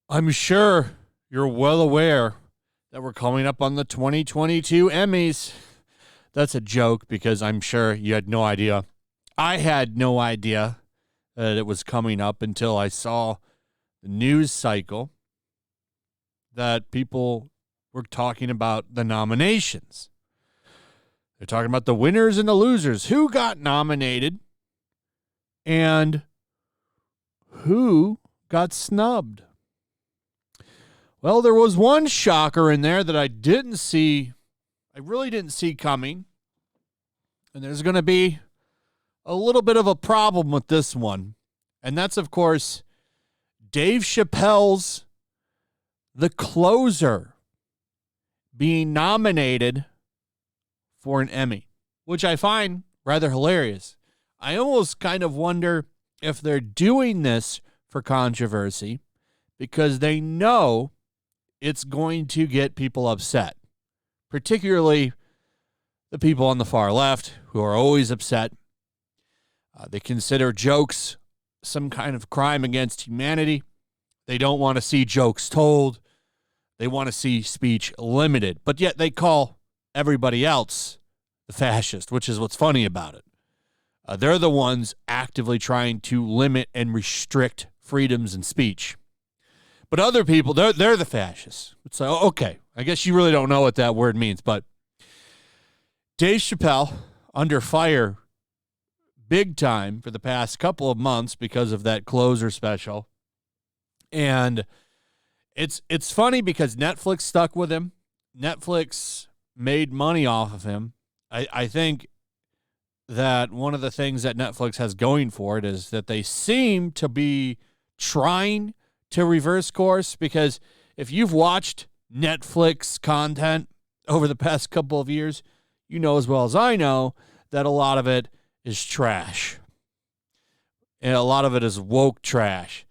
I'm sure you're well aware that we're coming up on the 2022 Emmys. That's a joke because I'm sure you had no idea. I had no idea that it was coming up until I saw the news cycle that people were talking about the nominations. They're talking about the winners and the losers. Who got nominated and who got snubbed? Well, there was one shocker in there that I really didn't see coming. And there's going to be a little bit of a problem with this one. And that's, of course, Dave Chappelle's The Closer being nominated for an Emmy, which I find rather hilarious. I almost kind of wonder if they're doing this for controversy because they know it's going to get people upset, particularly the people on the far left who are always upset. They consider jokes some kind of crime against humanity. They don't want to see jokes told. They want to see speech limited, but yet they call everybody else the fascist, which is what's funny about it. They're the ones actively trying to limit and restrict freedoms and speech. But other people, they're the fascists. So, okay, I guess you really don't know what that word means, but Dave Chappelle under fire big time for the past couple of months because of that Closer special. And it's funny because Netflix stuck with him. Netflix made money off of him. I think that one of the things that Netflix has going for it is that they seem to be trying to reverse course, because if you've watched Netflix content over the past couple of years, you know as well as I know that a lot of it is trash. And a lot of it is woke trash.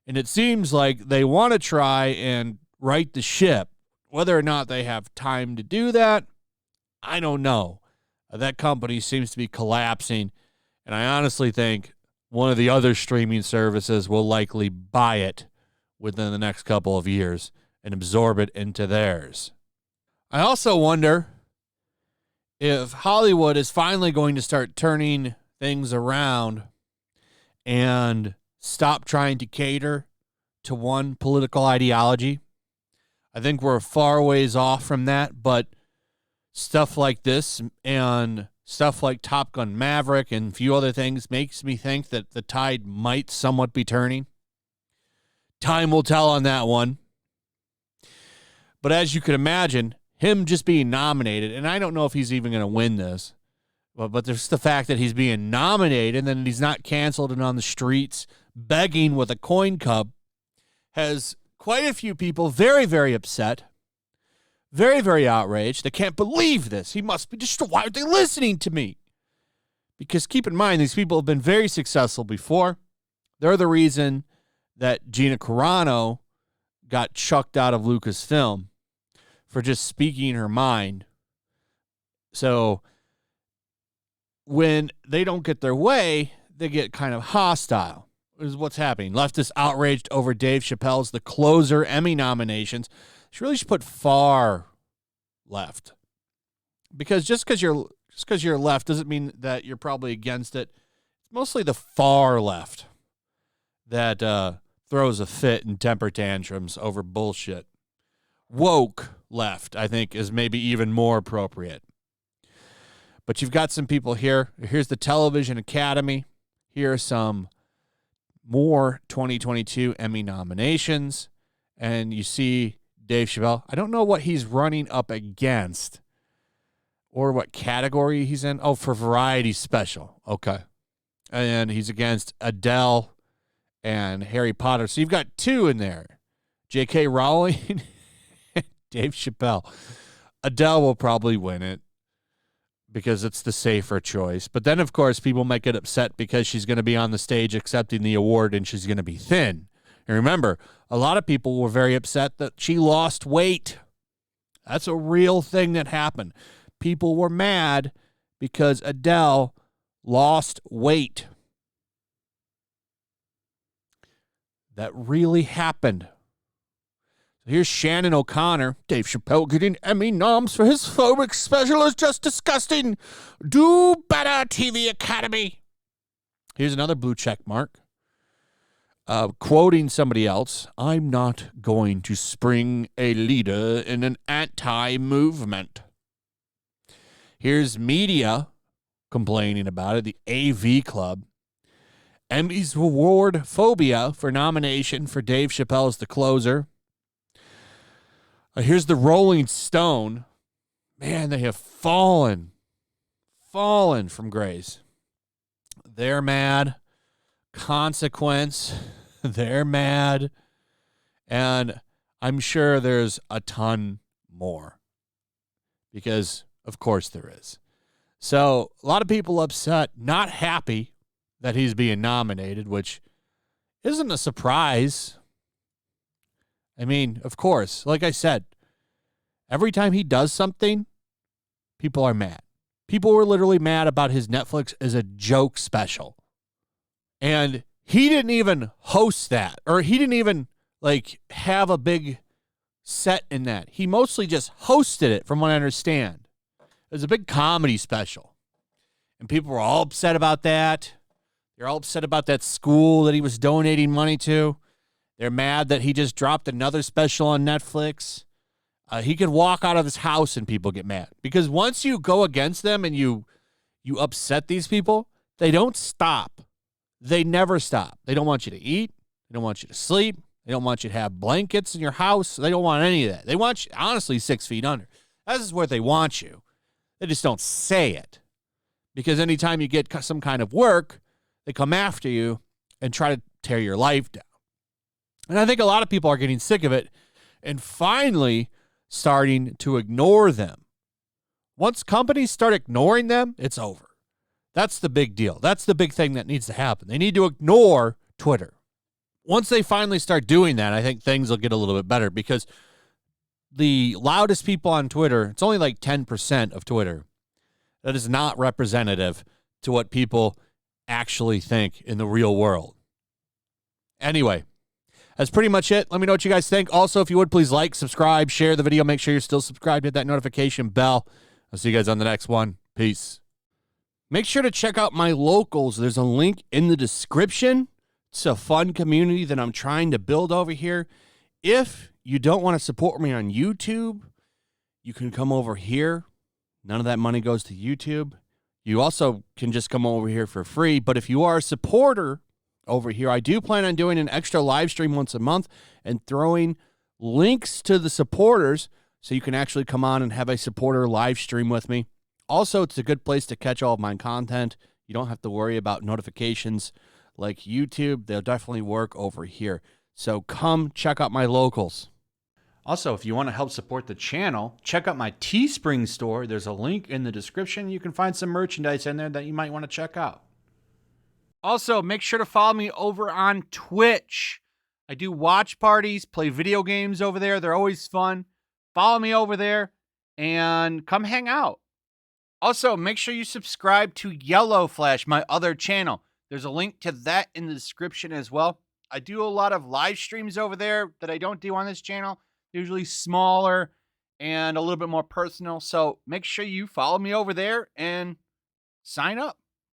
And it seems like they want to try and right the ship. Whether or not they have time to do that, I don't know. That company seems to be collapsing, and I honestly think one of the other streaming services will likely buy it within the next couple of years and absorb it into theirs. I also wonder if Hollywood is finally going to start turning things around and stop trying to cater to one political ideology. I think we're far ways off from that, but stuff like this and stuff like Top Gun Maverick and a few other things makes me think that the tide might somewhat be turning. Time will tell on that one. But as you can imagine, him just being nominated, and I don't know if he's even going to win this, but there's the fact that he's being nominated and then he's not canceled and on the streets begging with a coin cup has quite a few people very, very upset, very, very outraged. They can't believe this. He must be destroyed. Why aren't they listening to me? Because keep in mind, these people have been very successful before. They're the reason that Gina Carano got chucked out of Lucasfilm for just speaking her mind. So when they don't get their way, they get kind of hostile. This is what's happening. Leftists outraged over Dave Chappelle's The Closer Emmy nominations. She really should put far left. Because just because you're left doesn't mean that you're probably against it. It's mostly the far left that throws a fit and temper tantrums over bullshit. Woke left, I think, is maybe even more appropriate. But you've got some people here. Here's the Television Academy. Here are some more 2022 Emmy nominations. And you see Dave Chappelle. I don't know what he's running up against or what category he's in. Oh, for Variety Special. Okay. And he's against Adele and Harry Potter. So you've got two in there. J.K. Rowling, Dave Chappelle. Adele will probably win it because it's the safer choice. But then, of course, people might get upset because she's going to be on the stage accepting the award and she's going to be thin. And remember, a lot of people were very upset that she lost weight. That's a real thing that happened. People were mad because Adele lost weight. That really happened. Here's Shannon O'Connor. Dave Chappelle getting Emmy noms for his phobic special is just disgusting. Do better, TV Academy. Here's another blue check mark. Quoting somebody else, I'm not going to spring a leader in an anti-movement. Here's media complaining about it, the AV Club. Emmys reward phobia for nomination for Dave Chappelle as the closer. Here's the Rolling Stone. Man, they have fallen from grace. They're mad. Consequence, they're mad. And I'm sure there's a ton more. Because, of course, there is. So, a lot of people upset, not happy that he's being nominated, which isn't a surprise. I mean, of course, like I said, every time he does something, people are mad. People were literally mad about his Netflix as a joke special. And he didn't even host that, or he didn't even have a big set in that. He mostly just hosted it, from what I understand. It was a big comedy special. And people were all upset about that. They're all upset about that school that he was donating money to. They're mad that he just dropped another special on Netflix. He could walk out of his house and people get mad. Because once you go against them and you upset these people, they don't stop. They never stop. They don't want you to eat. They don't want you to sleep. They don't want you to have blankets in your house. They don't want any of that. They want you, honestly, 6 feet under. This is where they want you. They just don't say it. Because anytime you get some kind of work, they come after you and try to tear your life down. And I think a lot of people are getting sick of it and finally starting to ignore them. Once companies start ignoring them, it's over. That's the big deal. That's the big thing that needs to happen. They need to ignore Twitter. Once they finally start doing that, I think things will get a little bit better, because the loudest people on Twitter, it's only like 10% of Twitter. That is not representative to what people actually think in the real world. Anyway, that's pretty much it. Let me know what you guys think. Also, if you would, please like, subscribe, share the video. Make sure you're still subscribed. Hit that notification bell. I'll see you guys on the next one. Peace. Make sure to check out my locals. There's a link in the description. It's a fun community that I'm trying to build over here. If you don't want to support me on YouTube, you can come over here. None of that money goes to YouTube. You also can just come over here for free. But if you are a supporter over here, I do plan on doing an extra live stream once a month and throwing links to the supporters so you can actually come on and have a supporter live stream with me. Also, it's a good place to catch all of my content. You don't have to worry about notifications like YouTube. They'll definitely work over here. So come check out my locals. Also, if you want to help support the channel, check out my Teespring store. There's a link in the description. You can find some merchandise in there that you might want to check out. Also, make sure to follow me over on Twitch. I do watch parties, play video games over there. They're always fun. Follow me over there and come hang out. Also, make sure you subscribe to YellowFlash, my other channel. There's a link to that in the description as well. I do a lot of live streams over there that I don't do on this channel. Usually smaller and a little bit more personal. So make sure you follow me over there and sign up.